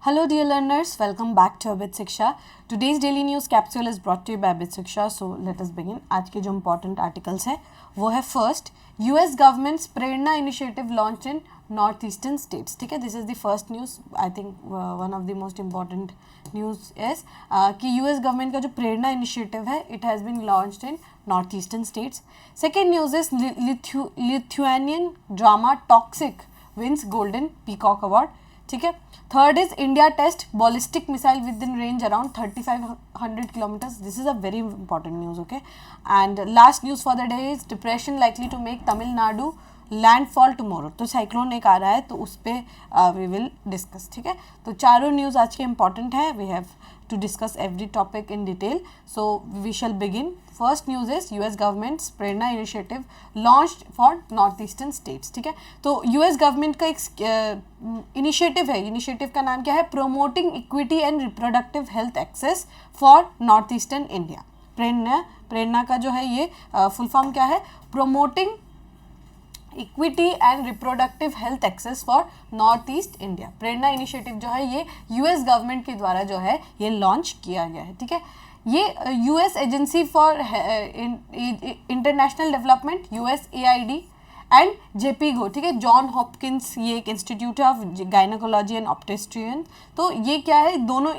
Hello dear learners, welcome back to Abid Shiksha. Today's daily news capsule is brought to you by Abid Shiksha. So let us begin. आज के जो important articles हैं वो है first, US government's Prerna initiative launched in northeastern states. ठीक है, this is the first news. I think one of the most important news is कि US government का जो प्रेरणा initiative है it has been launched in northeastern states. Second news is Lithuanian drama Toxic wins Golden Peacock Award. ठीक है. Third is India test ballistic missile within range around 3500 kilometres. This is a very important news. Okay, and last news for the day is depression likely to make Tamil Nadu landfall tomorrow. तो cyclone एक आ रहा है तो उस पर we will discuss. ठीक है, तो चारों न्यूज आज के इंपॉर्टेंट है. We have to discuss every topic in detail, so we shall begin. First news is US government's Prerna initiative launched for northeastern states. ठीक है, तो US government का एक initiative है. initiative का नाम क्या है? Promoting equity and reproductive health access for northeastern India. प्रेरणा का जो है ये full form क्या है? Promoting equity and reproductive health access for north east India. Prerna initiative जो है ये यूएस गवर्नमेंट के द्वारा जो है ये लॉन्च किया गया है. ठीक है, ये US agency for international development USAID and JPGO. ठीक है, जॉन हॉपकिंस ये एक इंस्टीट्यूट है ऑफ गायनेकोलॉजी एंड ऑप्टेस्ट्रियन. तो ये क्या है, दोनों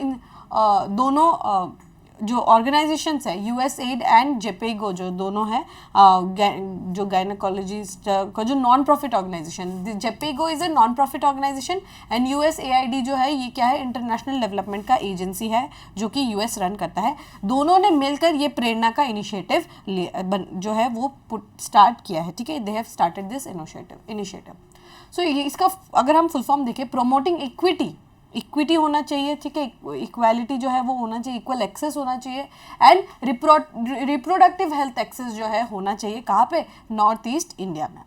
जो ऑर्गेनाइजेशंस है USAID एंड JPGO जो दोनों हैं जो गायनेकोलॉजिस्ट का जो non profit organisation. JPGO is a non profit organisation and USAID जो है ये क्या है, इंटरनेशनल डेवलपमेंट का एजेंसी है जो कि US रन करता है. दोनों ने मिलकर ये प्रेरणा का इनिशिएटिव जो है वो स्टार्ट किया है. ठीक है, they have started this initiative. So इसका अगर हम फुल फॉर्म देखें, प्रोमोटिंग इक्विटी होना चाहिए. ठीक है, इक्वालिटी जो है वो होना चाहिए, इक्वल एक्सेस होना चाहिए एंड रिप्रोडक्टिव हेल्थ एक्सेस जो है होना चाहिए. कहाँ पे? नॉर्थ ईस्ट इंडिया में.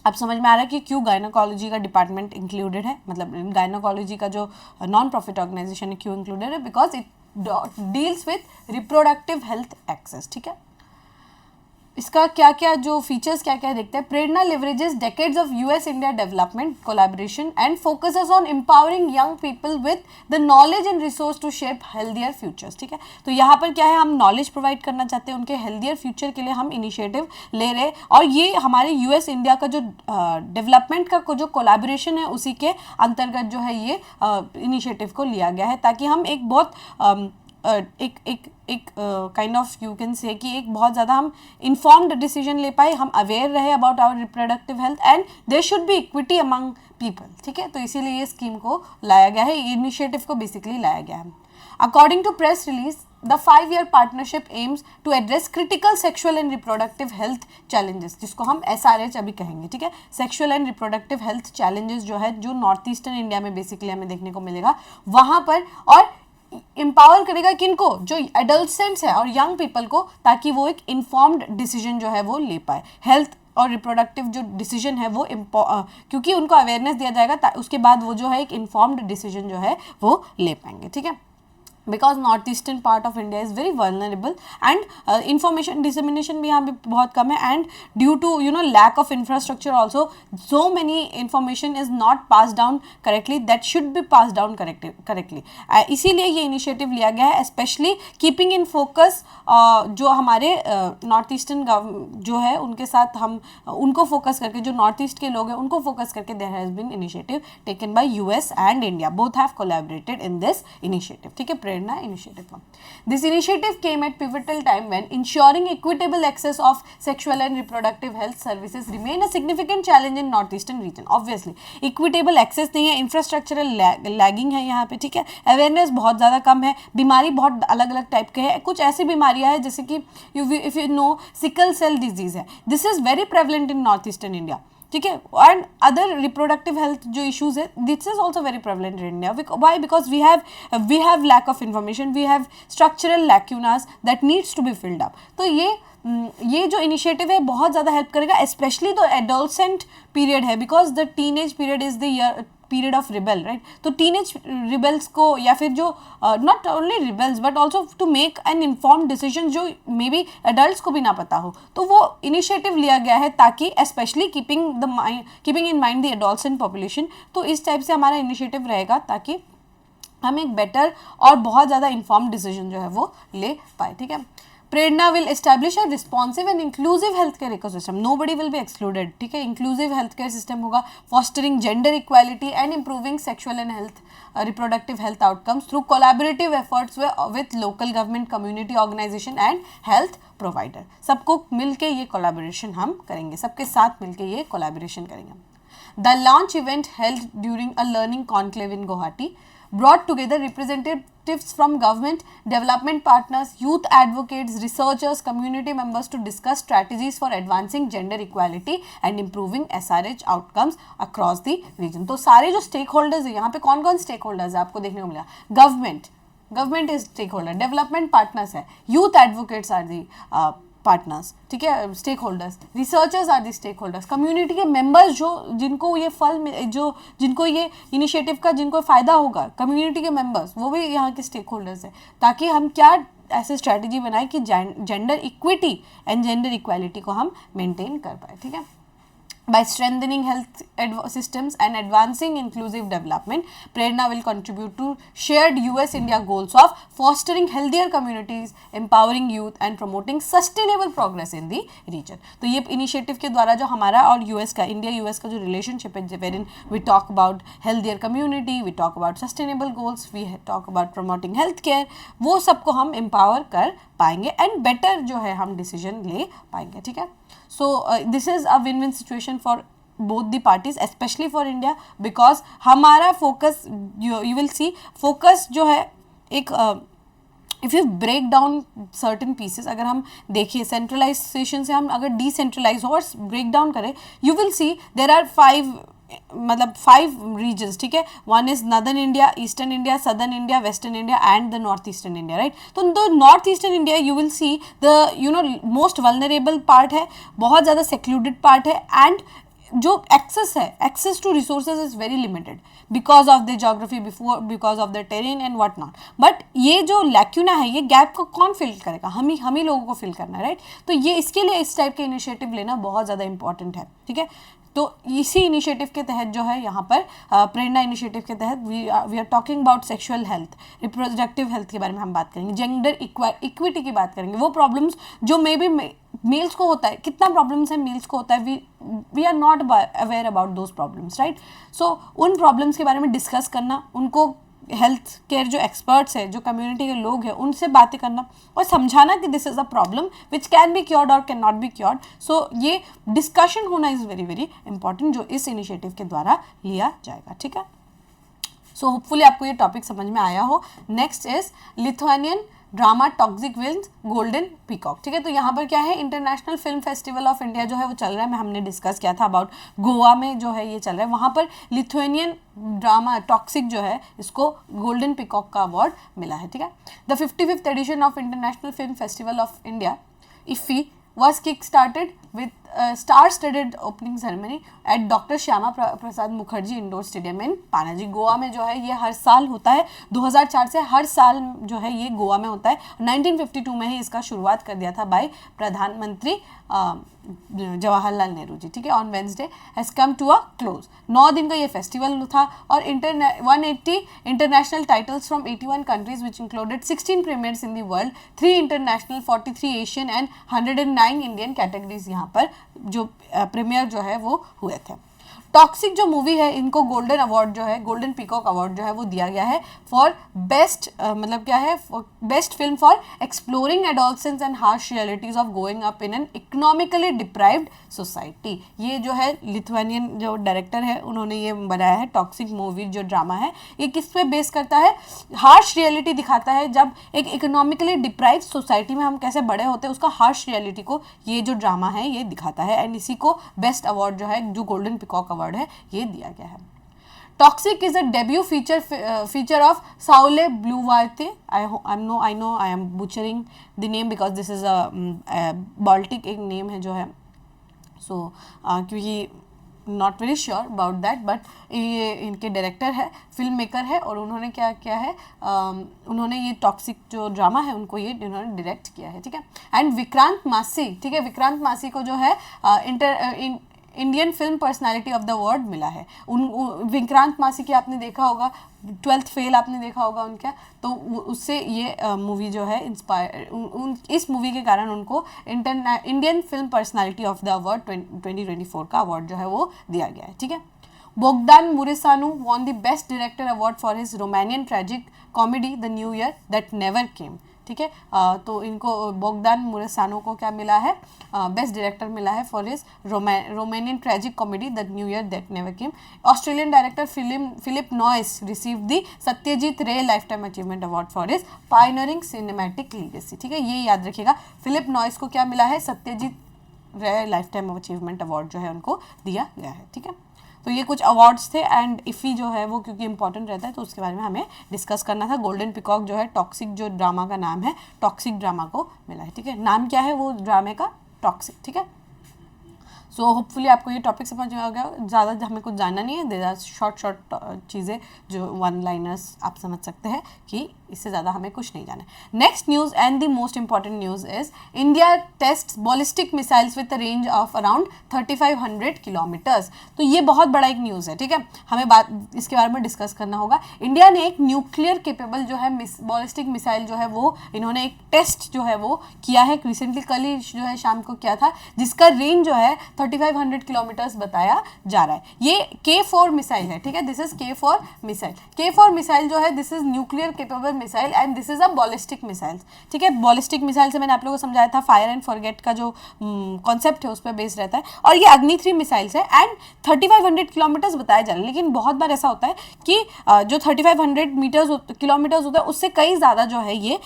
अब समझ में आ रहा है कि क्यों गायनेकोलॉजी का डिपार्टमेंट इंक्लूडेड है, मतलब गायनेकोलॉजी का जो नॉन प्रॉफिट ऑर्गेनाइजेशन है क्यों इंक्लूडेड है? Because it deals with reproductive health access. ठीक है, इसका क्या क्या जो फीचर्स क्या क्या देखते हैं. Prerna leverages decades of US India development collaboration and focuses on empowering young people with the knowledge and resource to shape healthier futures. ठीक है, तो यहाँ पर क्या है, हम नॉलेज प्रोवाइड करना चाहते हैं, उनके हेल्दियर फ्यूचर के लिए हम इनिशिएटिव ले रहे हैं. और ये हमारे US इंडिया का जो डेवलपमेट का जो कोलैबोरेशन है उसी के अंतर्गत जो है ये इनिशिएटिव को लिया गया है, ताकि हम एक बहुत एक kind of you can say कि एक बहुत ज़्यादा हम इन्फॉर्म्ड डिसीजन ले पाए, हम अवेयर रहे about our reproductive health and there should be equity among people. ठीक है, तो इसीलिए ये स्कीम को लाया गया है, इनिशिएटिव को बेसिकली लाया गया है. According to press release, the 5-year partnership aims to address critical sexual and reproductive health challenges, जिसको हम SRH अभी कहेंगे. ठीक है, sexual and reproductive health challenges जो है जो नॉर्थ ईस्टर्न इंडिया में बेसिकली हमें देखने को मिलेगा वहाँ पर, और एम्पावर करेगा किनको, जो एडल्टेंट्स है और यंग पीपल को, ताकि वो एक इन्फॉर्म्ड डिसीजन जो है वो ले पाए. हेल्थ और रिप्रोडक्टिव जो डिसीजन है वो क्योंकि उनको अवेयरनेस दिया जाएगा उसके बाद वो जो है एक इन्फॉर्म्ड डिसीजन जो है वो ले पाएंगे. ठीक है, because north eastern part of India is very vulnerable and information dissemination भी यहाँ पे बहुत कम है, and due to lack of infrastructure also so many information is not pass down correctly that should be pass down correctly. इसीलिए ये initiative लिया गया है, स्पेशली कीपिंग इन फोकस जो हमारे नॉर्थ ईस्टर्न जो है उनके साथ हम उनको फोकस करके, जो नॉर्थ ईस्ट के लोग हैं उनको फोकस करके there has been initiative taken by US and India, both have collaborated in this initiative. ठीक है, initiative. This initiative came at pivotal time when ensuring equitable access of sexual and reproductive health services remain a significant challenge in northeastern region. Obviously, equitable access नहीं है, infrastructural lagging है यहाँ पे. ठीक है, awareness बहुत ज़्यादा कम है, बीमारी बहुत अलग अलग टाइप के हैं. कुछ ऐसी बीमारियाँ हैं जैसे कि if you know sickle cell disease है, this is very prevalent in northeastern India. ठीक है, एंड अदर रिप्रोडक्टिव हेल्थ जो इश्यूज है this is also very prevalent in India. Why? Because we have lack of information, we have structural lacunas that needs to be filled up. तो ये जो initiative है बहुत ज़्यादा हेल्प करेगा, especially the adolescent period है, because the teenage period is the year period of rebel, right. तो teenage rebels को, या फिर जो not only rebels but also to make an informed decision जो मे बी एडल्ट को भी ना पता हो, तो वो इनिशिएटिव लिया गया है ताकि specially keeping in mind the adolescent population. तो इस टाइप से हमारा इनिशिएटिव रहेगा ताकि हम एक बेटर और बहुत ज़्यादा इन्फॉर्म्ड डिसीजन जो है वो ले पाए, ठीक है। Prerna will establish a responsive and inclusive health care ecosystem, nobody will be excluded, ठीक है। इंक्लूसिव हेल्थ केयर सिस्टम होगा, fostering gender equality and improving sexual and health reproductive health outcomes through collaborative efforts with local government, community organization and health provider. सबको मिलके ये collaboration हम करेंगे, सबके साथ मिलके ये कोलैबोरेशन करेंगे। The launch event held during a learning conclave in Guwahati brought together representatives from government, development partners, youth advocates, researchers, community members to discuss strategies for advancing gender equality and improving SRH outcomes across the region. तो सारे जो stakeholders हैं, यहाँ पे कौन कौन stakeholders है आपको देखने को मिला, government is stakeholder, development partners है, youth advocates are the partners, ठीक है, stakeholders, researchers are the stakeholders, community के मेंबर्स जो जिनको ये जिनको ये इनिशिएटिव का जिनको फ़ायदा होगा, कम्युनिटी के मेंबर्स वो भी यहाँ के स्टेक होल्डर्स हैं, ताकि हम क्या ऐसे स्ट्रैटेजी बनाए कि gender equity and gender equality को हम मेंटेन कर पाए, ठीक है। By strengthening health systems and advancing inclusive development, Prerna will contribute to shared US-India goals of fostering healthier communities, empowering youth and promoting sustainable progress in the region. तो ये initiative के द्वारा जो हमारा और US का, India-US का जो relationship है, wherein we talk about healthier community, we talk about sustainable goals, we talk about promoting healthcare, वो सबको हम empower कर पाएंगे and better जो है हम decision ले पाएंगे, ठीक है। So this is a win-win situation for both the parties, especially for India, because हमारा focus, you will see focus जो है एक if you break down certain pieces, अगर हम देखिए centralization से हम अगर decentralize हो और break down करें, you will see there are five regions, ठीक है। One is northern India, eastern India, southern India, western India and the north eastern India, right. तो north eastern India you will see the most vulnerable part है, बहुत ज़्यादा secluded part है, and जो access to resources is very limited because of the geography, because of the terrain and what not. But ये जो lacuna है, ये gap को कौन फिल करेगा, हम ही लोगों को फिल करना है, राइट। तो ये इसके लिए इस टाइप के इनिशिएटिव लेना बहुत ज़्यादा इंपॉर्टेंट है, ठीक है। तो इसी इनिशिएटिव के तहत जो है यहाँ पर प्रेरणा इनिशिएटिव के तहत we are talking about sexual health, reproductive health के बारे में हम बात करेंगे, जेंडर इक्विटी की बात करेंगे, वो प्रॉब्लम्स जो मे बी मेल्स को होता है, कितना प्रॉब्लम्स है मेल्स को होता है, we are not aware about those problems, right. So उन प्रॉब्लम्स के बारे में डिस्कस करना, उनको हेल्थ केयर जो एक्सपर्ट्स हैं, जो कम्युनिटी के लोग हैं, उनसे बातें करना और समझाना कि this is a problem which can be cured और कैन नॉट बी क्योर्ड। सो ये डिस्कशन होना इज़ वेरी वेरी इंपॉर्टेंट, जो इस इनिशिएटिव के द्वारा लिया जाएगा, ठीक है। सो होपफुली आपको ये टॉपिक समझ में आया हो। Next is Lithuanian drama toxic wins golden peacock, ठीक है। तो यहाँ पर क्या है, international film festival of India जो है वो चल रहा है, हमने डिस्कस किया था अबाउट गोवा में जो है ये चल रहा है, वहाँ पर लिथुआनियन ड्रामा टॉक्सिक जो है इसको गोल्डन पीकॉक का अवार्ड मिला है, ठीक है। The 55th edition of international film festival of India IFFI was kick-started with star-studded opening ceremony at Dr. Shyama Prasad Mukherjee indoor stadium in Panaji, Goa में जो है ये हर साल होता है। 2004 से हर साल जो है ये गोवा में होता है। 1952 में ही इसका शुरुआत कर दिया था बाय प्रधानमंत्री जवाहरलाल नेहरू जी, ठीक है। On Wednesday has come to a close. 9 दिन का ये फेस्टिवल था और 180 international titles from 81 countries which included 16 premieres in the world, 3 international, 43 Asian and 109 Indian categories यहाँ पर जो प्रीमियर जो है वो हुए थे। टॉक्सिक जो मूवी है, इनको गोल्डन अवार्ड जो है, गोल्डन पीकॉक अवार्ड जो है वो दिया गया है फॉर बेस्ट, मतलब क्या है, best film for exploring adolescence and harsh realities of going up in an economically deprived society. ये जो है लिथुआनियन जो डायरेक्टर है उन्होंने ये बनाया है। टॉक्सिक मूवी जो ड्रामा है ये किस पे बेस करता है, हार्श रियलिटी दिखाता है, जब एक इकोनॉमिकली डिप्राइव्ड सोसाइटी में हम कैसे बड़े होते हैं उसका हार्श रियलिटी को ये जो ड्रामा है ये दिखाता है, एंड इसी को बेस्ट अवार्ड जो है जो गोल्डन पीकॉक अवार्ड है ये दिया गया है। Toxic is a debut feature of Saule Bliuvaite. I know I am butchering the name because this is a Baltic एक नेम है जो है, सो क्योंकि not very sure about that, but ये इनके डायरेक्टर है, फिल्म मेकर है, और उन्होंने क्या किया है, उन्होंने ये टॉक्सिक जो ड्रामा है उनको ये इन्होंने डायरेक्ट किया है, ठीक है। एंड विक्रांत मासी, ठीक है, विक्रांत मासी को जो है Indian film personality of the award मिला है। विक्रांत मासी की आपने देखा होगा, 12th फेल आपने देखा होगा उनका, तो उससे ये मूवी जो है इंस्पायर, इस मूवी के कारण उनको Indian film personality of the award 2024 का अवार्ड जो है वो दिया गया है। ठीक है। Bogdan मुरेसानू won the best director award for his Romanian tragic comedy the new year that never केम। ठीक है, तो इनको बोगदान मुरेसानू को क्या मिला है, बेस्ट डायरेक्टर मिला है for his Romanian tragic comedy the new year that never came. Australian director Phillip Noyce receive the Satyajit Ray lifetime achievement award for his pioneering cinematic legacy. ठीक है, ये याद रखिएगा, फिलिप नॉइस को क्या मिला है, Satyajit Ray lifetime achievement award जो है उनको दिया गया है। ठीक है, तो ये कुछ अवार्ड्स थे एंड इफ़ी जो है वो क्योंकि इंपॉर्टेंट रहता है तो उसके बारे में हमें डिस्कस करना था। गोल्डन पिकॉक जो है टॉक्सिक, जो ड्रामा का नाम है, टॉक्सिक ड्रामा को मिला है। ठीक है, नाम क्या है वो ड्रामे का, टॉक्सिक। ठीक है, सो होपफुली आपको ये टॉपिक समझ में आ गया। ज़्यादा हमें कुछ जानना नहीं है, देर आर शॉर्ट चीज़ें जो वन लाइनर्स आप समझ सकते हैं कि इससे ज़्यादा हमें कुछ नहीं जाना है। Next news and the most important news is India test ballistic missiles with a range of around 3500 kilometres. तो ये बहुत बड़ा एक न्यूज़ है। ठीक है, हमें बात इसके बारे में डिस्कस करना होगा। इंडिया ने एक न्यूक्लियर केपेबल जो है बॉलिस्टिक मिसाइल जो है वो इन्होंने एक टेस्ट जो है वो किया है रिसेंटली, कल ही जो है शाम को किया था, जिसका रेंज जो है 3500 किलोमीटर्स बताया जा रहा है। ये K4 मिसाइल है। ठीक है, this is K4 missile. K4 missile जो है this is nuclear capable missile and this is a ballistic missile. ठीक है, बॉलिस्टिक मिसाइल से मैंने आप लोगों को समझाया था, फायर एंड फॉरगेट का जो कॉन्सेप्ट है उस पर बेस्ड रहता है, और ये अग्नि 3 मिसाइल्स है एंड 3500 किलोमीटर्स बताया जा रहा है। लेकिन बहुत बार ऐसा होता है कि जो 3500 किलोमीटर्स होता है उससे कई ज़्यादा जो है ये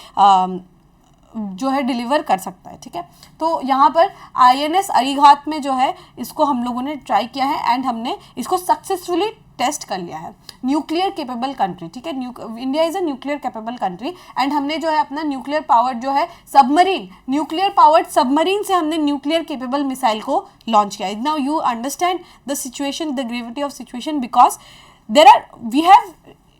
जो है डिलीवर कर सकता है। ठीक है, तो यहाँ पर INS अरीघात में जो है इसको हम लोगों ने ट्राई किया है एंड हमने इसको सक्सेसफुली टेस्ट कर लिया है। Nuclear capable country. ठीक है, India is a nuclear capable country and हमने जो है अपना न्यूक्लियर पावर्ड जो है सबमरीन, न्यूक्लियर पावर्ड सबमरीन से हमने न्यूक्लियर केपेबल मिसाइल को लॉन्च किया। Now you understand the situation, the gravity of situation, because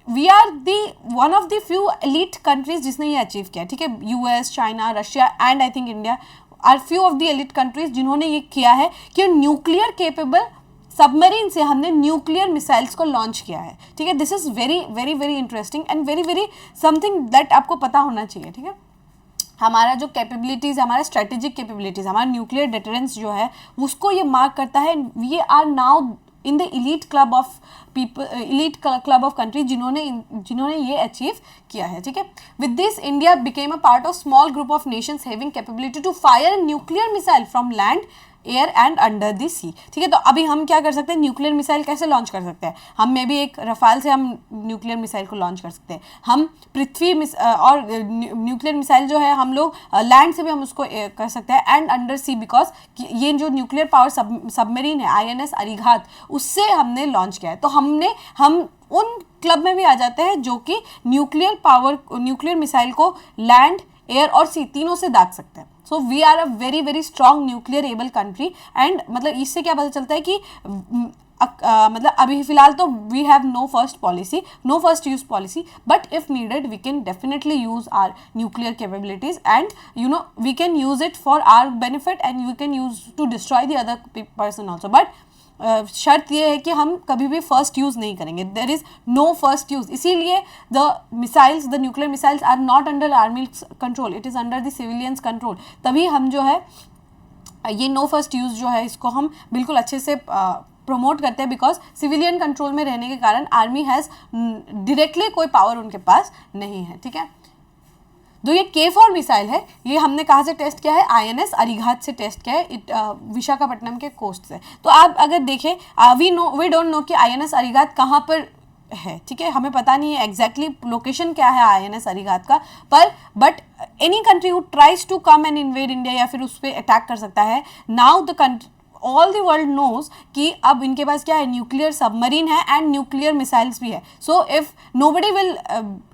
we are the one of the few elite countries जिसने ये अचीव किया। ठीक है, US, China, Russia and I think India are few of the elite countries जिन्होंने ये किया है कि न्यूक्लियर केपेबल सबमरीन से हमने न्यूक्लियर मिसाइल्स को लॉन्च किया है। ठीक है, this is very very very interesting and very very something that आपको पता होना चाहिए। ठीक है, हमारा जो कैपेबिलिटीज़, हमारा स्ट्रेटेजिक कैपेबिलिटीज़, हमारा न्यूक्लियर डिटरेंस जो है उसको ये मार्क करता है। We are now in the elite club of people, elite club of countries जिन्होंने ये अचीव किया है। ठीक है, with this India became a part of small group of nations having capability to fire nuclear missile from land, air and under the sea. ठीक है, तो अभी हम क्या कर सकते हैं, न्यूक्लियर मिसाइल कैसे लॉन्च कर सकते हैं, हम मे भी एक रफाल से हम न्यूक्लियर मिसाइल को लॉन्च कर सकते हैं, हम पृथ्वी और न्यूक्लियर मिसाइल जो है हम लोग लैंड से भी हम उसको कर सकते हैं एंड अंडर सी, बिकॉज ये जो न्यूक्लियर पावर सबमरीन है INS अरीघात उससे हमने लॉन्च किया है। तो हम उन क्लब में भी आ जाते हैं जो कि न्यूक्लियर मिसाइल को लैंड, एयर और सी तीनों से दाग सकते हैं। So we are a very very strong nuclear able country and मतलब इससे क्या पता चलता है कि मतलब अभी फिलहाल तो we have no first use policy, but if needed we can definitely use our nuclear capabilities and you know we can use it for our benefit and we can use to destroy the other person also. But शर्त ये है कि हम कभी भी first use नहीं करेंगे, there is no first use. इसीलिए the nuclear missiles are not under army control, it is under the civilians control. तभी हम जो है ये नो फर्स्ट यूज़ जो है इसको हम बिल्कुल अच्छे से प्रमोट करते हैं, बिकॉज सिविलियन कंट्रोल में रहने के कारण आर्मी हैज़ डायरेक्टली कोई पावर उनके पास नहीं है। ठीक है, तो ये K4 मिसाइल है, ये हमने कहाँ से टेस्ट किया है, INS अरीघात से टेस्ट किया है, विशाखापट्टनम के कोस्ट से। तो आप अगर देखें वी डोंट नो कि INS अरीघात कहाँ पर है। ठीक है, हमें पता नहीं है एग्जैक्टली लोकेशन क्या है INS अरीघात का, पर but any country who tries to come and invade India या फिर उस पर अटैक कर सकता है। Now the country all the world knows कि अब इनके पास क्या है, न्यूक्लियर सबमरीन है एंड न्यूक्लियर मिसाइल्स भी है। So if nobody will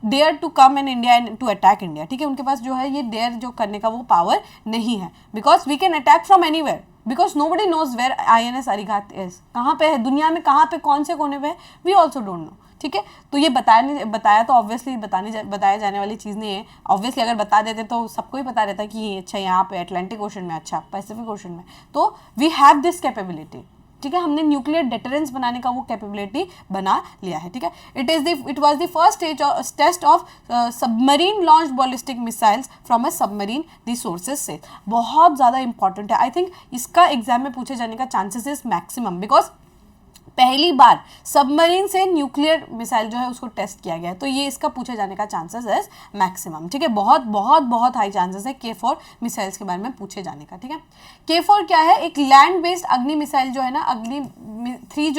dare to come in India and to attack India. ठीक है, उनके पास जो है ये डेयर जो करने का वो पावर नहीं है, because we can attack from anywhere, because nobody knows where INS Arighaat is, कहाँ पे है दुनिया में, कहाँ पे कौन से कोने पे है, वी ऑल्सो डोंट नो। ठीक है, तो ये बताया तो ऑब्वियसली बताया जाने वाली चीज़ नहीं है। ऑब्वियसली अगर बता देते तो सबको ही पता रहता है कि अच्छा यहाँ पे अटलांटिक ओशन में, अच्छा पैसिफिक ओशन में, तो वी हैव दिस कैपेबिलिटी। ठीक है, हमने न्यूक्लियर डेटरेंस बनाने का वो कैपेबिलिटी बना लिया है, ठीक है। It was the first test of submarine launch ballistic missiles from a submarine resources से। बहुत ज़्यादा इंपॉर्टेंट है, आई थिंक इसका एग्जाम में पूछे जाने का चांसेस इज मैक्सिमम, बिकॉज पहली बार सबमरीन से न्यूक्लियर मिसाइल जो है उसको टेस्ट किया गया है, तो ये इसका पूछे जाने का चांसेस है मैक्सिमम, ठीक है। बहुत बहुत बहुत हाई चांसेस है K4 मिसाइल्स के बारे में पूछे जाने का, ठीक है। K4 क्या है, एक लैंड बेस्ड अग्नि मिसाइल जो है ना, अग्नि 3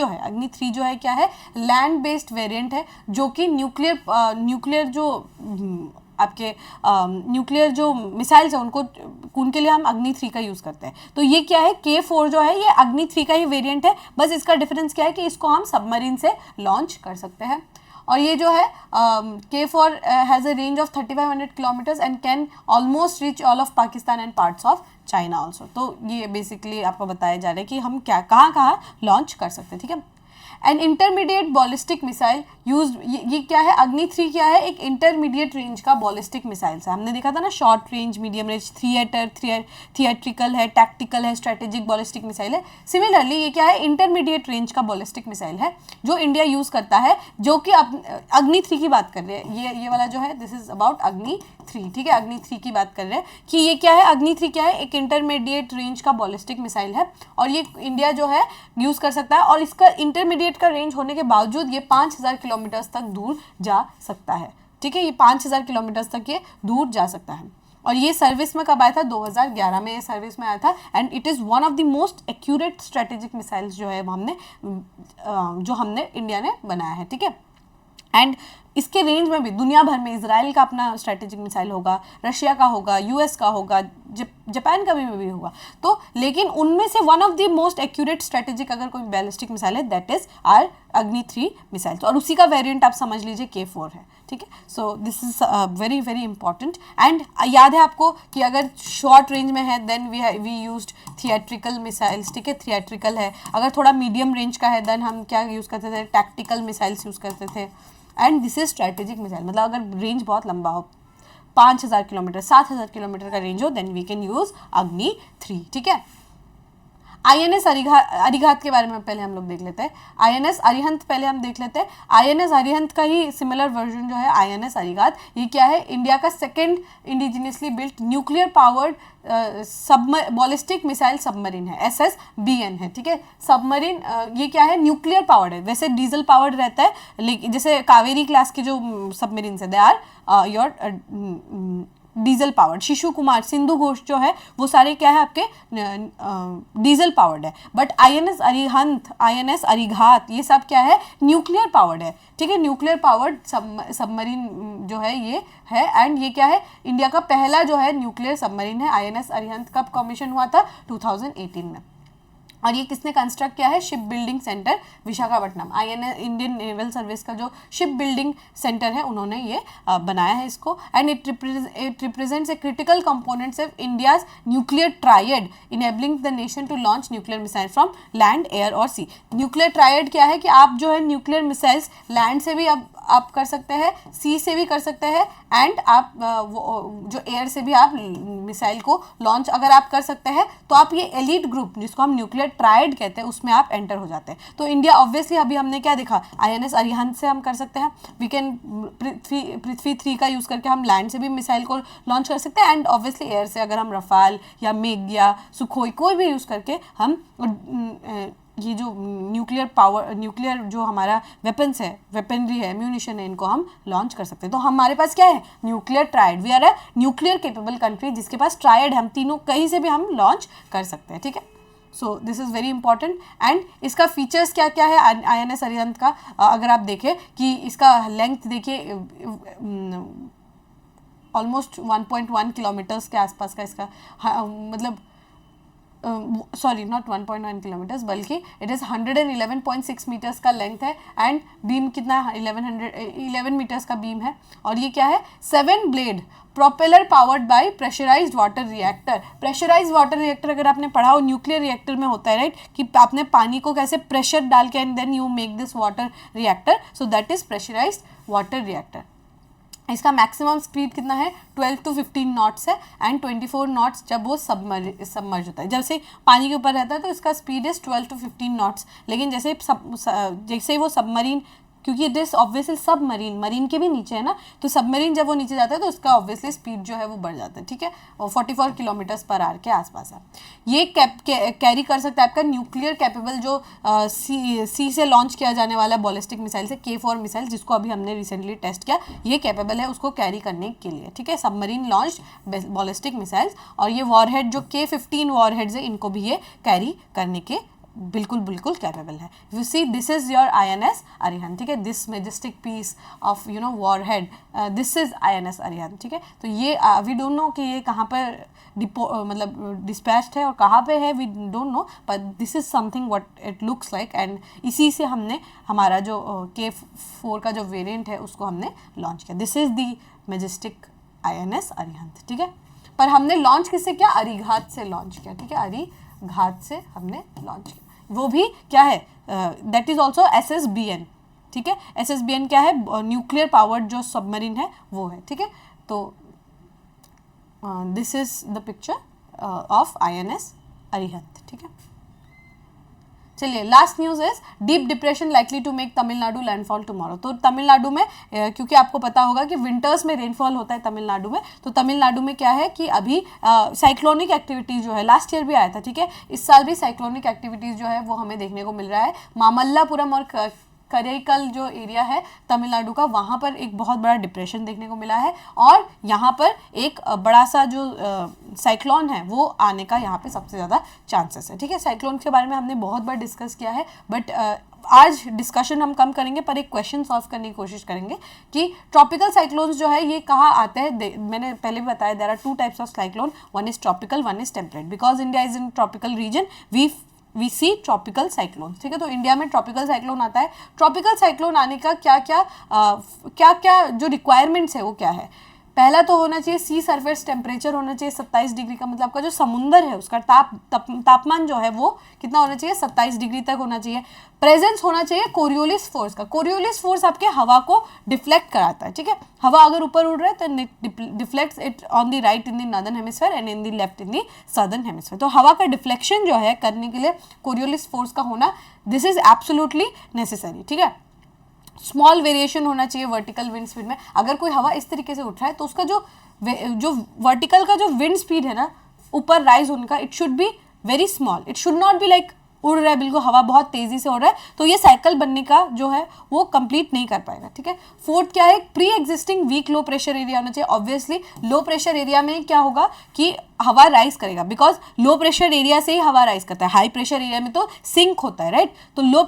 जो है क्या है, लैंड बेस्ड वेरिएंट है, जो कि न्यूक्लियर जो आपके न्यूक्लियर जो मिसाइल्स हैं उनके लिए हम अग्नि 3 का यूज़ करते हैं। तो ये क्या है, K4 जो है ये अग्नि 3 का ही वेरिएंट है, बस इसका डिफरेंस क्या है कि इसको हम सबमरीन से लॉन्च कर सकते हैं। और ये जो है K4 has a range of 3500 kilometres and can almost reach all of Pakistan and parts of China also. तो ये बेसिकली आपको बताया जा रहा है कि हम कहाँ लॉन्च कर सकते हैं, ठीक है। An intermediate ballistic missile use, ये क्या है, अग्नि 3 क्या है, एक इंटरमीडिएट रेंज का बॉलिस्टिक मिसाइल है। हमने देखा था ना, short range, medium range, theatrical है, टैक्टिकल है, स्ट्रेटेजिक बॉलिस्टिक मिसाइल है। सिमिलरली ये क्या है, इंटरमीडिएट रेंज का बॉलिस्टिक मिसाइल है जो इंडिया यूज़ करता है, जो कि अग्नि 3 की बात कर रहे हैं। ये वाला जो है दिस इज अबाउट अग्नि 3, ठीक है, अग्नि 3 की बात कर रहे हैं कि ये क्या है, अग्नि 3 क्या है, एक इंटरमीडिएट रेंज का बॉलिस्टिक मिसाइल है और ये इंडिया जो है यूज़ कर सकता है। और इसका इंटरमीडिएट का रेंज होने के बावजूद ये 5000 किलोमीटर तक दूर जा सकता है, ठीक है, ये 5000 किलोमीटर तक ये दूर जा सकता है। और ये सर्विस में कब आया था, 2011 में ये सर्विस में आया था। And it is one of the most accurate strategic missiles जो है हमने इंडिया ने बनाया है, ठीक है। एंड इसके रेंज में भी दुनिया भर में इजराइल का अपना स्ट्रेटेजिक मिसाइल होगा, रशिया का होगा, यूएस का होगा, जापान का भी होगा। तो लेकिन उनमें से one of the most accurate strategic अगर कोई बैलिस्टिक मिसाइल है दैट इज आर अग्नि 3 मिसाइल। और उसी का वेरिएंट आप समझ लीजिए K4 है, ठीक है। So this is very very important. And याद है आपको कि अगर शॉर्ट रेंज में है then we used theatrical missiles, ठीक है, थिएट्रिकल है। अगर थोड़ा मीडियम रेंज का है देन हम क्या यूज़ करते थे, टैक्टिकल मिसाइल्स यूज़ करते थे। And this is strategic missile, मतलब अगर रेंज बहुत लंबा हो, 5000 किलोमीटर, 7000 किलोमीटर का रेंज हो, देन वी कैन यूज अग्नि 3, ठीक है। INS अरिघात के बारे में पहले हम लोग देख लेते हैं। INS अरिहंत पहले हम देख लेते हैं। INS अरिहंत का ही सिमिलर वर्जन जो है INS अरिघात, ये क्या है, इंडिया का second indigenously built nuclear powered ballistic missile submarine है, SSBN है, ठीक है। सबमरीन ये क्या है, न्यूक्लियर पावर्ड है, वैसे डीजल पावर्ड रहता है, लेकिन जैसे कावेरी क्लास के जो सबमरीन है they are your diesel powered. Shishu Kumar, Sindhu Ghosh जो है वो सारे क्या है आपके डीजल पावर्ड है। But INS Arihant, INS Arighat ये सब क्या है, न्यूक्लियर पावर्ड है, ठीक है, न्यूक्लियर पावर्ड सबमरीन जो है ये है। एंड ये क्या है, इंडिया का पहला जो है न्यूक्लियर सबमरीन है। INS अरिहंत कब कमीशन हुआ था, 2018 में। और ये किसने कंस्ट्रक्ट किया है, ship building centre Visakhapatnam, INS Indian naval service का जो शिप बिल्डिंग सेंटर है उन्होंने ये बनाया है इसको। And it represents a critical components of India's nuclear triad enabling the nation to launch nuclear missile from land, air और सी। न्यूक्लियर ट्रायड क्या है कि आप जो है न्यूक्लियर मिसाइल्स लैंड से भी आप कर सकते हैं, सी से भी कर सकते हैं, एंड आप जो एयर से भी आप मिसाइल को लॉन्च अगर आप कर सकते हैं तो आप ये एलिट ग्रुप जिसको हम न्यूक्लियर ट्रायड कहते हैं उसमें आप एंटर हो जाते हैं। तो इंडिया ऑब्वियसली अभी हमने क्या देखा, INS अरिहंत से हम कर सकते हैं, वी कैन पृथ्वी 3 का यूज़ करके हम लैंड से भी मिसाइल को लॉन्च कर सकते हैं, एंड ऑब्वियसली एयर से अगर हम रफाल या मेघ या सुखोई कोई भी यूज़ करके हम ये जो न्यूक्लियर जो हमारा वेपन्स है, वेपनरी है, म्यूनिशन है, इनको हम लॉन्च कर सकते हैं। तो हमारे पास क्या है, nuclear triad, we are a nuclear capable country जिसके पास ट्रायड है, हम तीनों कहीं से भी हम लॉन्च कर सकते हैं, ठीक है। So this is very important. And इसका फीचर्स क्या क्या है INS अरिहंत का, अगर आप देखें कि इसका लेंथ देखिए ऑलमोस्ट 1.1 किलोमीटर्स के आसपास का इसका मतलब सॉरी नॉट 1.1 किलोमीटर्स बल्कि इट इज़ 111.6 मीटर्स का लेंथ है। एंड बीम कितना 11 मीटर्स का बीम है। और ये क्या है, 7 blade propeller powered by pressurised water reactor. Pressurised water reactor अगर आपने पढ़ा हो न्यूक्लियर रिएक्टर में होता है राइट, कि आपने पानी को कैसे प्रेशर डाल के and then you make this water reactor, so that is pressurised water reactor. इसका मैक्सिमम स्पीड कितना है 12 to 15 नॉट्स है एंड 24 नॉट्स जब वो सबमर्ज होता है। जब से पानी के ऊपर रहता है तो इसका स्पीड इज 12 to 15 नॉट्स। लेकिन जैसे वो सबमरीन, क्योंकि it is obviously submarine, marine के भी नीचे है ना, तो सबमरीन जब वो नीचे जाता है तो उसका ऑब्वियसली स्पीड जो है वो बढ़ जाता है, ठीक है, और 44 km/h के आसपास है। ये कैरी कर सकता है आपका न्यूक्लियर कैपेबल जो सी से लॉन्च किया जाने वाला बैलिस्टिक मिसाइल से, K4 मिसाइल, जिसको अभी हमने रिसेंटली टेस्ट किया, ये कैपेबल है उसको कैरी करने के लिए, ठीक है, सबमरीन लॉन्च बैलिस्टिक मिसाइल्स। और ये वॉरहेड जो K15 वॉरहेड्स है, इनको भी ये कैरी करने के बिल्कुल बिल्कुल कैपेबल है। You see this is your INS Arihant, ठीक है, this majestic piece of you know warhead, this is INS Arihant, ठीक है। तो ये वी डोंट नो कि ये कहाँ पर मतलब डिस्पैच्ड है और कहाँ पे है, we don't know, but this is something what it looks like, and इसी से हमने हमारा जो K4 का जो वेरिएंट है उसको हमने लॉन्च किया। This is the Majestic INS Arihant, ठीक है। पर हमने लॉन्च किससे किया? अरिघात से लॉन्च किया, ठीक है, अरिघात से हमने लॉन्च किया। वो भी क्या है, दैट इज ऑल्सो SSBN, ठीक है। SSBN क्या है? न्यूक्लियर पावर्ड जो सबमरीन है वो है, ठीक है। तो this is the picture of INS Arihant, ठीक है। चलिए, last news is deep depression likely to make Tamil Nadu landfall tomorrow. तो तमिलनाडु में क्योंकि आपको पता होगा कि विंटर्स में रेनफॉल होता है तमिलनाडु में, तो तमिलनाडु में क्या है कि अभी साइक्लोनिक एक्टिविटीज जो है, लास्ट ईयर भी आया था, ठीक है, इस साल भी साइक्लोनिक एक्टिविटीज जो है वो हमें देखने को मिल रहा है। मामल्लापुरम और करेकल जो एरिया है तमिलनाडु का, वहाँ पर एक बहुत बड़ा डिप्रेशन देखने को मिला है और यहाँ पर एक बड़ा सा जो साइक्लोन है वो आने का यहाँ पे सबसे ज़्यादा चांसेस है, ठीक है। साइक्लोन के बारे में हमने बहुत बार डिस्कस किया है, बट आज डिस्कशन हम कम करेंगे, पर एक क्वेश्चन सॉल्व करने की कोशिश करेंगे कि ट्रॉपिकल साइक्लोन्स जो है ये कहाँ आते हैं। मैंने पहले भी बताया, there are 2 types of cyclone, one is tropical, one is temperate. Because India is in tropical region, we see tropical cyclone, ठीक है। तो इंडिया में ट्रॉपिकल साइक्लोन आता है। ट्रॉपिकल साइक्लोन आने का क्या क्या जो रिक्वायरमेंट्स है वो क्या है? पहला तो होना चाहिए सी सरफेस टेम्परेचर होना चाहिए 27 डिग्री का, मतलब आपका जो समुंदर है उसका तापमान जो है वो कितना होना चाहिए? 27 डिग्री तक होना चाहिए। प्रेजेंस होना चाहिए कोरियोलिस फोर्स का। कोरियोलिस फोर्स आपके हवा को डिफ्लेक्ट कराता है, ठीक है। हवा अगर ऊपर उड़ रहा है तो deflects it on the right in the northern hemisphere and in the left in the southern hemisphere. तो हवा का डिफ्लेक्शन जो है करने के लिए कोरियोलिस फोर्स का होना, दिस इज एब्सोल्युटली नेसेसरी, ठीक है। स्मॉल वेरिएशन होना चाहिए वर्टिकल विंड स्पीड में। अगर कोई हवा इस तरीके से उठ रहा है तो उसका जो वर्टिकल का जो विंड स्पीड है ना, ऊपर राइज होने का, it should be very small, it should not be like उड़ रहा है बिल्कुल, हवा बहुत तेजी से उड़ रहा है, तो ये साइकिल बनने का जो है वो कंप्लीट नहीं कर पाएगा, ठीक है। फोर्थ क्या है? Pre existing weak low pressure area होना चाहिए। ऑब्वियसली लो प्रेशर एरिया में क्या होगा कि हवा राइज करेगा, बिकॉज लो प्रेशर एरिया से ही हवा राइज करता है। हाई प्रेशर एरिया में तो सिंक होता है, राइट। तो लो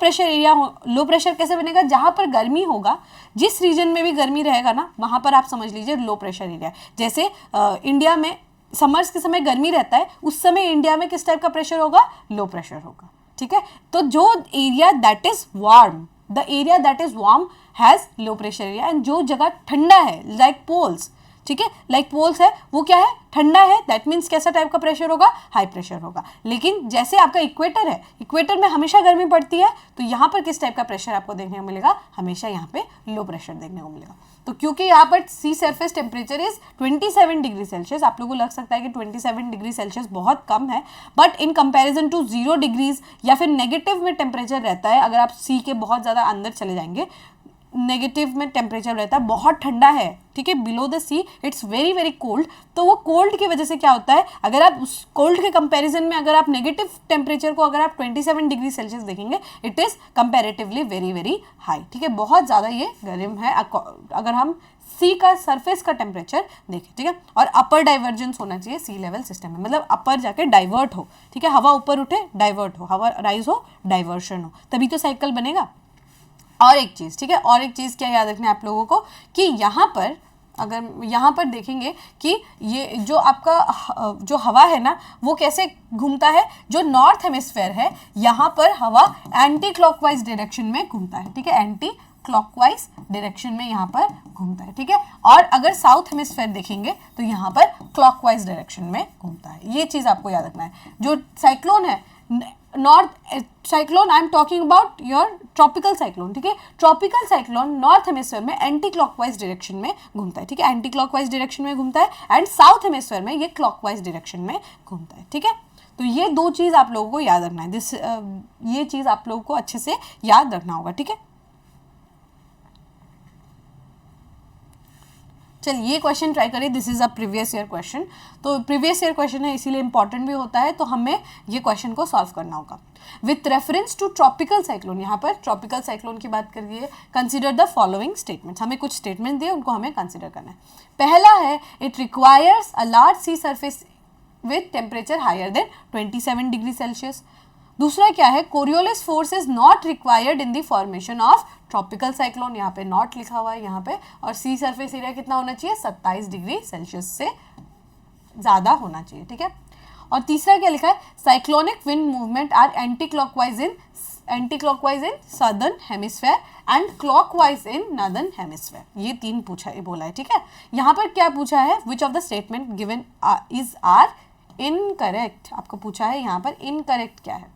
प्रेशर कैसे बनेगा? जहां पर गर्मी होगा, जिस रीजन में भी गर्मी रहेगा ना, वहां पर आप समझ लीजिए लो प्रेशर एरिया। जैसे इंडिया में समर्स के समय गर्मी रहता है, उस समय इंडिया में किस टाइप का प्रेशर होगा? लो प्रेशर होगा, ठीक है। तो जो area that is warm, the area that is warm has low pressure area, and जो जगह ठंडा है लाइक पोल्स, ठीक है, लाइक पोल्स है, वो क्या है? ठंडा है, दैट मीन्स कैसा टाइप का प्रेशर होगा? हाई प्रेशर होगा। लेकिन जैसे आपका इक्वेटर है, इक्वेटर में हमेशा गर्मी पड़ती है, तो यहाँ पर किस टाइप का प्रेशर आपको देखने को मिलेगा? हमेशा यहाँ पे लो प्रेशर देखने को मिलेगा। तो क्योंकि यहाँ पर sea surface temperature is 27 degree Celsius, आप लोगों को लग सकता है कि 27 डिग्री सेल्सियस बहुत कम है, but in comparison to 0 degrees या फिर नेगेटिव में टेम्परेचर रहता है, अगर आप सी के बहुत ज़्यादा अंदर चले जाएंगे, नेगेटिव में टेम्परेचर रहता है, बहुत ठंडा है, ठीक है, below the see it's very very cold. तो वो कोल्ड की वजह से क्या होता है, अगर आप उस कोल्ड के कंपैरिजन में अगर आप नेगेटिव टेम्परेचर को अगर आप 27 डिग्री सेल्सियस देखेंगे, it is comparatively very very high, ठीक है, बहुत ज़्यादा ये गर्म है अगर हम सी का सरफेस का टेम्परेचर देखें, ठीक है। और अपर डाइवर्जेंस होना चाहिए सी लेवल सिस्टम में, मतलब अपर जाके डाइवर्ट हो, ठीक है, हवा ऊपर उठे डाइवर्ट हो, हवा राइज हो डाइवर्शन हो, तभी तो साइकिल बनेगा। और एक चीज़, ठीक है, और एक चीज़ क्या याद रखना है आप लोगों को कि यहाँ पर अगर यहाँ पर देखेंगे कि ये जो आपका जो हवा है ना वो कैसे घूमता है, जो नॉर्थ हेमिस्फेयर है यहाँ पर हवा एंटी क्लॉकवाइज डायरेक्शन में घूमता है, ठीक है, एंटी क्लॉकवाइज डायरेक्शन में यहाँ पर घूमता है, ठीक है। और अगर साउथ हेमिस्फेयर देखेंगे तो यहाँ पर क्लॉकवाइज डायरेक्शन में घूमता है। ये चीज़ आपको याद रखना है। जो साइक्लोन है north cyclone, I am talking about your tropical cyclone, ठीक है। ट्रॉपिकल साइक्लोन नॉर्थ हेमिस्फीयर में एंटी क्लॉकवाइज डायरेक्शन में घूमता है, ठीक है, एंटी क्लॉकवाइज डायरेक्शन में घूमता है, एंड साउथ हेमिस्फीयर में ये क्लॉकवाइज डायरेक्शन में घूमता है, ठीक है। तो ये दो चीज़ आप लोगों को याद रखना है, ये चीज़ आप लोगों को अच्छे से याद रखना होगा, ठीक है। चलिए ये क्वेश्चन ट्राई करिए, this is a previous year question. तो प्रीवियस ईयर क्वेश्चन है इसीलिए इंपॉर्टेंट भी होता है, तो हमें ये क्वेश्चन को सॉल्व करना होगा। With reference to tropical cyclone, यहाँ पर ट्रॉपिकल साइक्लोन की बात करिए, कंसिडर द फॉलोइंग स्टेटमेंट्स, हमें कुछ स्टेटमेंट दिए उनको हमें कंसिडर करना है। पहला है it requires a large sea surface with temperature higher than 27 degree Celsius. दूसरा क्या है, Coriolis force is not required in the formation of tropical cyclone, यहाँ पे नॉट लिखा हुआ है यहाँ पे, और सी सरफेस एरिया कितना होना चाहिए, 27 डिग्री सेल्सियस से ज़्यादा होना चाहिए, ठीक है। और तीसरा क्या लिखा है, cyclonic wind movement are anti clockwise in southern hemisphere and clockwise in northern hemisphere. ये तीन पूछा है, बोला है, ठीक है। यहाँ पर क्या पूछा है, which of the statement given is are incorrect, आपको पूछा है यहाँ पर इनकरेक्ट क्या है,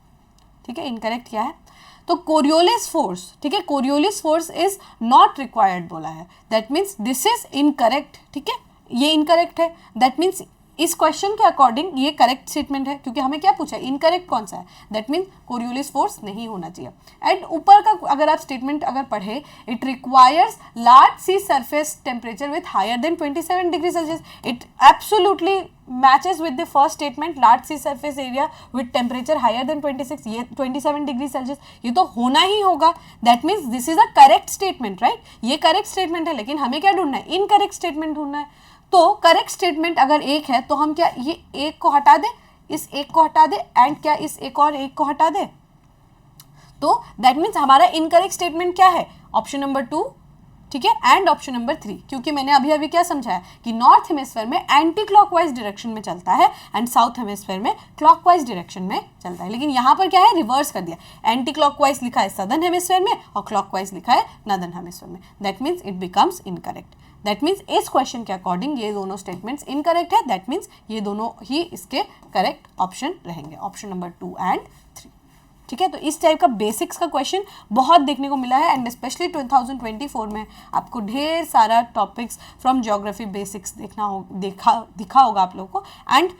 ठीक है, इनकरेक्ट क्या है। तो कोरियोलिस फोर्स, ठीक है, Coriolis force is not required बोला है, that means this is incorrect, ठीक है, ये इनकरेक्ट है, दैट मीन्स इस क्वेश्चन के अकॉर्डिंग ये करेक्ट स्टेटमेंट है, क्योंकि हमें क्या पूछा है, इनकरेक्ट कौन सा है, दैट मीन्स कोरियोलिस फोर्स नहीं होना चाहिए। एंड ऊपर का अगर आप स्टेटमेंट अगर पढ़े, it requires large sea surface temperature with higher than 27 degree Celsius, it absolutely matches with the first statement, large sea surface area with temperature higher than 26, ये 27 डिग्री सेल्सियस, ये तो होना ही होगा, that means this is a correct statement, right, ये correct statement है, लेकिन हमें क्या ढूंढना है, इनकरेक्ट स्टेटमेंट ढूंढना है। तो करेक्ट स्टेटमेंट अगर एक है तो हम क्या ये एक को हटा दे, इस एक को हटा दे, एंड क्या इस एक और एक को हटा दे, तो दैट मीन्स हमारा इनकरेक्ट स्टेटमेंट क्या है, ऑप्शन नंबर 2, ठीक है, एंड ऑप्शन नंबर 3, क्योंकि मैंने अभी अभी क्या समझाया कि नॉर्थ हेमिस्फीयर में एंटी क्लॉकवाइज डायरेक्शन में चलता है एंड साउथ हेमिस्फीयर में क्लॉकवाइज डायरेक्शन में चलता है, लेकिन यहाँ पर क्या है, रिवर्स कर दिया, एंटी क्लॉकवाइज लिखा है सदर्न हेमिस्फीयर में और क्लॉकवाइज लिखा है नॉर्दर्न हेमिस्फीयर में, that means it becomes incorrect. That means इस क्वेश्चन के अकॉर्डिंग ये दोनों स्टेटमेंट्स इनकरेक्ट है, दैट मीन्स ये दोनों ही इसके करेक्ट ऑप्शन रहेंगे, ऑप्शन नंबर 2 एंड 3, ठीक है। तो इस टाइप का बेसिक्स का क्वेश्चन बहुत देखने को मिला है, एंड स्पेशली 2024 में आपको ढेर सारा टॉपिक्स फ्रॉम ज्योग्राफी बेसिक्स दिखा होगा आप लोगों को, एंड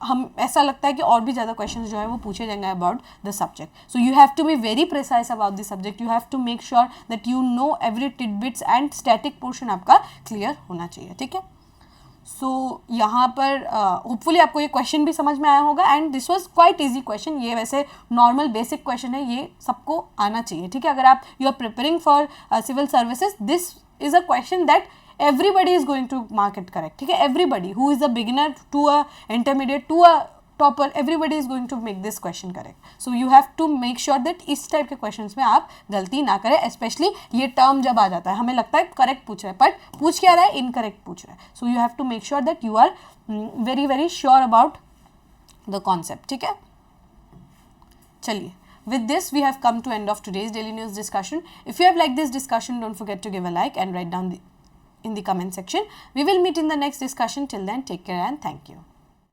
हम ऐसा लगता है कि और भी ज़्यादा क्वेश्चंस जो है वो पूछे जाएंगे about the subject. So you have to be very precise about the subject, you have to make sure that you know every tidbits and static portion आपका क्लियर होना चाहिए, ठीक है। सो यहाँ पर होपफुली आपको ये क्वेश्चन भी समझ में आया होगा, and this was quite easy question, ये वैसे नॉर्मल बेसिक क्वेश्चन है, ये सबको आना चाहिए, ठीक है। अगर आप you are preparing for civil services, this is a question that everybody is going to mark it correct, ठीक है, everybody who is a beginner to a intermediate to a topper, everybody is going to make this question correct, so you have to make sure that इस type के questions में आप गलती ना करें, especially ये टर्म जब आ जाता है हमें लगता है करेक्ट पूछ रहा है, बट पूछ क्या रहा है, इनकरेक्ट पूछ रहा है, so you have to make sure that you are very very sure about the concept, ठीक है। चलिए, with this we have come to end of today's daily news discussion. If you have liked this discussion, don't forget to give a like and write down in the comment section. We will meet in the next discussion. Till then, take care and thank you.